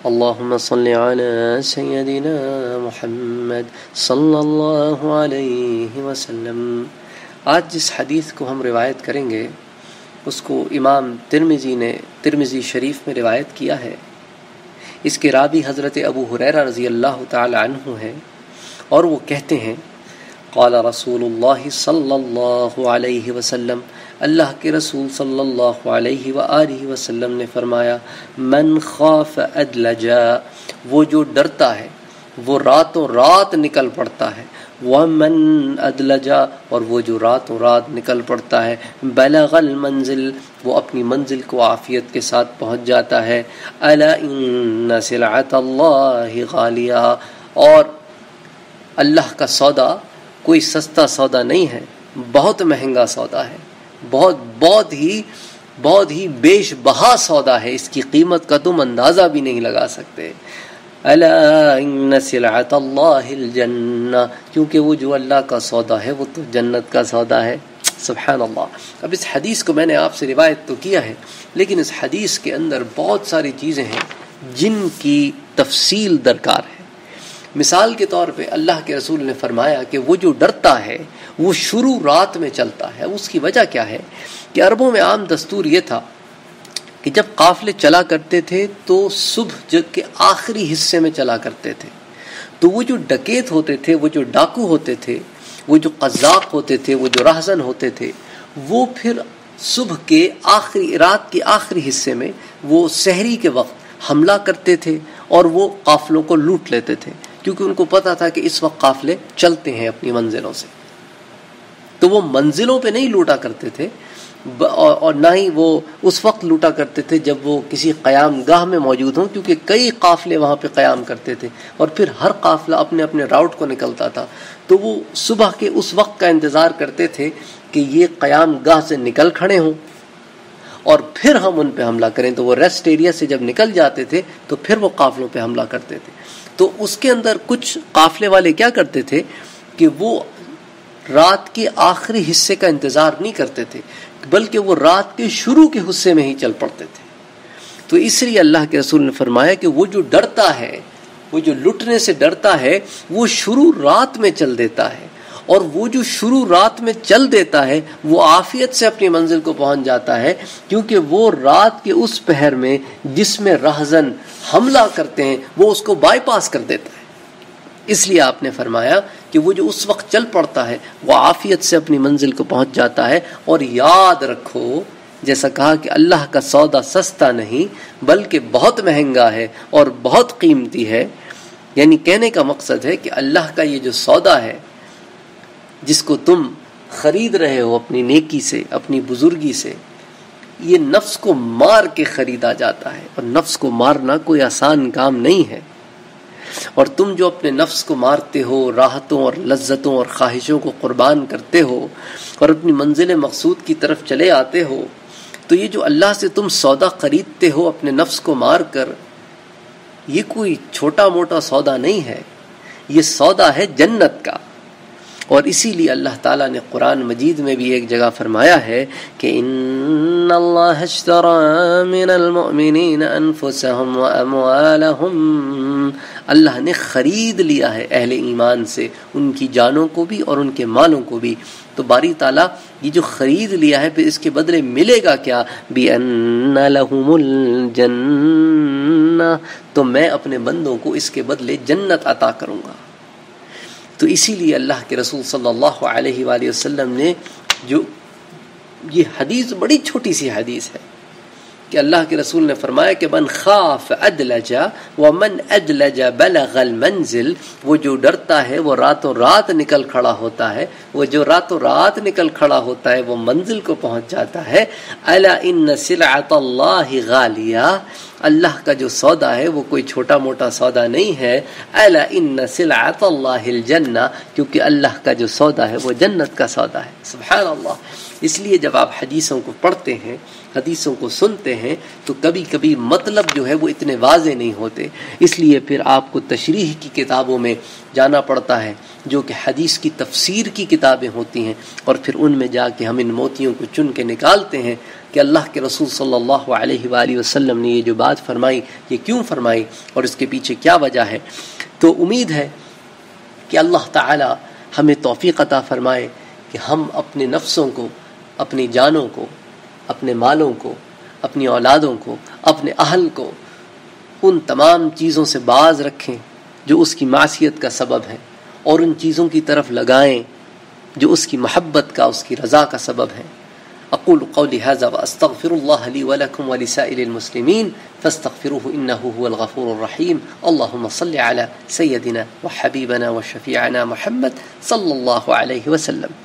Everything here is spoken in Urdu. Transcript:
اللهم صل على سيدنا محمد صلی اللہ علیہ وسلم۔ آج جس حدیث کو ہم روایت کریں گے اس کو امام ترمذی نے ترمذی شریف میں روایت کیا ہے۔ اس کے راوی حضرت ابو ہریرہ رضی اللہ تعالی عنہ ہیں، اور وہ کہتے ہیں قال رسول اللہ صلی اللہ علیہ وسلم، اللہ کے رسول صلی اللہ علیہ وآلہ وسلم نے فرمایا، من خاف ادلجا، وہ جو ڈرتا ہے وہ راتوں رات نکل پڑتا ہے، ومن ادلجا، اور وہ جو راتوں رات نکل پڑتا ہے، بلغ المنزل، وہ اپنی منزل کو عافیت کے ساتھ پہنچ جاتا ہے۔ الا ان سلعۃ اللہ غالیہ، اور اللہ کا سودا کوئی سستا سودا نہیں ہے، بہت مہنگا سودا ہے، بہت ہی بیش بہا سودا ہے، اس کی قیمت کا تم اندازہ بھی نہیں لگا سکتے۔ الا ان سلعۃ اللہ الجنہ، کیونکہ وہ جو اللہ کا سودا ہے وہ تو جنت کا سودا ہے۔ سبحان اللہ۔ اب اس حدیث کو میں نے آپ سے روایت تو کیا ہے، لیکن اس حدیث کے اندر بہت ساری چیزیں ہیں جن کی تفصیل درکار ہے۔ مثال کے طور پہ اللہ کے رسول نے فرمایا کہ وہ جو ڈرتا ہے وہ شروع رات میں چلتا ہے۔ اس کی وجہ کیا ہے کہ عربوں میں عام دستور یہ تھا کہ جب قافلے چلا کرتے تھے تو صبح کے آخری حصے میں چلا کرتے تھے، تو وہ جو ڈکیت ہوتے تھے، وہ جو ڈاکو ہوتے تھے، وہ جو قذاق ہوتے تھے، وہ جو راہزن ہوتے تھے، وہ پھر صبح کے رات کے آخری حصے میں وہ سحری کے وقت حملہ کرتے تھے اور وہ قافلوں کو لوٹ لیتے تھے، کیونکہ ان کو پتا تھا کہ اس وقت قافلے چلتے ہیں اپنی منزلوں سے۔ تو وہ منزلوں پہ نہیں لوٹا کرتے تھے، اور نہ ہی وہ اس وقت لوٹا کرتے تھے جب وہ کسی قیام گاہ میں موجود ہوں، کیونکہ کئی قافلے وہاں پہ قیام کرتے تھے اور پھر ہر قافلہ اپنے اپنے راؤٹ کو نکلتا تھا، تو وہ صبح کے اس وقت کا انتظار کرتے تھے کہ یہ قیام گاہ سے نکل کھڑے ہوں اور پھر ہم ان پہ حملہ کریں۔ تو وہ ریسٹ ایریا سے جب نکل جاتے تھے تو پھر وہ قافلوں پہ حملہ کرتے تھے۔ تو اس کے اندر کچھ قافلے والے کیا کرتے تھے کہ وہ رات کے آخری حصے کا انتظار نہیں کرتے تھے، بلکہ وہ رات کے شروع کے حصے میں ہی چل پڑتے تھے۔ تو اس لیے اللہ کے رسول نے فرمایا کہ وہ جو ڈرتا ہے، وہ جو لٹنے سے ڈرتا ہے، وہ شروع رات میں چل دیتا ہے، اور وہ جو شروع رات میں چل دیتا ہے وہ عافیت سے اپنی منزل کو پہنچ جاتا ہے، کیونکہ وہ رات کے اس پہر میں جس میں راہزن حملہ کرتے ہیں وہ اس کو بائی پاس کر دیتا ہے۔ اس لیے آپ نے فرمایا کہ وہ جو اس وقت چل پڑتا ہے وہ عافیت سے اپنی منزل کو پہنچ جاتا ہے۔ اور یاد رکھو، جیسا کہا کہ اللہ کا سودا سستا نہیں بلکہ بہت مہنگا ہے اور بہت قیمتی ہے، یعنی کہنے کا مقصد ہے کہ اللہ کا یہ جو سودا ہے جس کو تم خرید رہے ہو اپنی نیکی سے، اپنی بزرگی سے، یہ نفس کو مار کے خریدا جاتا ہے، اور نفس کو مارنا کوئی آسان کام نہیں ہے۔ اور تم جو اپنے نفس کو مارتے ہو، راحتوں اور لذتوں اور خواہشوں کو قربان کرتے ہو اور اپنی منزل مقصود کی طرف چلے آتے ہو، تو یہ جو اللہ سے تم سودا خریدتے ہو اپنے نفس کو مار کر، یہ کوئی چھوٹا موٹا سودا نہیں ہے، یہ سودا ہے جنت کا۔ اور اسی لیے اللہ تعالیٰ نے قرآن مجید میں بھی ایک جگہ فرمایا ہے کہ ان اللہ اشتری من المؤمنین انفسهم واموالهم، اللہ نے خرید لیا ہے اہل ایمان سے ان کی جانوں کو بھی اور ان کے مالوں کو بھی۔ تو باری تعالیٰ یہ جو خرید لیا ہے پھر اس کے بدلے ملے گا کیا؟ بِأَنَّ لَهُمُ الْجَنَّةَ، تو میں اپنے بندوں کو اس کے بدلے جنت عطا کروں گا۔ تو اسی لیے اللہ کے رسول صلی اللہ علیہ وآلہ وسلم نے جو یہ حدیث بڑی چھوٹی سی حدیث ہے کہ اللہ کے رسول نے فرمایا کہ من خاف ادلج ومن ادلج بلغ المنزل، وہ جو ڈرتا ہے وہ راتوں رات نکل کھڑا ہوتا ہے، وہ جو راتوں رات نکل کھڑا ہوتا ہے وہ منزل کو پہنچ جاتا ہے۔ الا ان سلعۃ اللہ غالیہ، اللہ کا جو سودا ہے وہ کوئی چھوٹا موٹا سودا نہیں ہے۔ الا ان سلعۃ اللہ الجنہ، کیونکہ اللہ کا جو سودا ہے وہ جنت کا سودا ہے۔ سبحان اللہ۔ اس لیے جب آپ حدیثوں کو پڑھتے ہیں، حدیثوں کو سنتے ہیں، تو کبھی کبھی مطلب جو ہے وہ اتنے واضح نہیں ہوتے، اس لیے پھر آپ کو تشریح کی کتابوں میں جانا پڑتا ہے جو کہ حدیث کی تفسیر کی کتابیں ہوتی ہیں، اور پھر ان میں جا کے ہم ان موتیوں کو چن کے نکالتے ہیں کہ اللہ کے رسول صلی اللہ علیہ وآلہ وسلم نے یہ جو بات فرمائی یہ کیوں فرمائی اور اس کے پیچھے کیا وجہ ہے. تو امید ہے کہ اللہ تعالی ہمیں توفیق عطا فرمائے کہ ہم اپنے نفسوں کو، اپنی جانوں کو، اپنے مالوں کو، اپنی اولادوں کو، اپنے اہل کو ان تمام چیزوں سے باز رکھیں جو اس کی معصیت کا سبب ہے، اور ان چیزوں کی طرف لگائیں جو اس کی محبت کا، اس کی رضا کا سبب ہے. اقول قولی هذا واستغفر الله لي ولكم ولسائر المسلمين فاستغفروه انه هو الغفور الرحيم. اللهم صل على سيدنا وحبيبنا وشفيعنا محمد صلى الله عليه وسلم.